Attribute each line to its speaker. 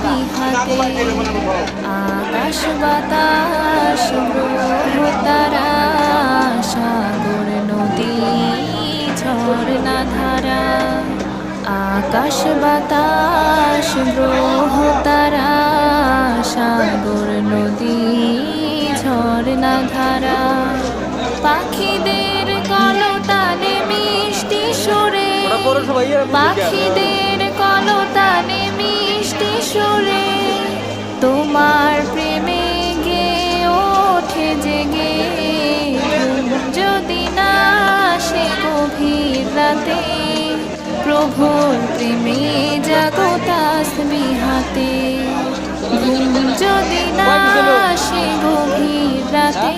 Speaker 1: তসবিহাতে আকাশ বাতাস গ্রহ তারা সাগর নদী ঝরনা ধারা আকাশ বাতাস গ্রহ তারা সাগর নদী ঝরনা ধারা পাখিদের কলতানে মিষ্টি সুরে পাখিদের কলতানে মিষ্টি সুরে তোমার প্রেমে গে ওঠে জেগে যদি না সে গভীর রাতে প্রভুর প্রেমে জাগো তাসবিহাতে ঘুম যদি না সে গভীর রাতে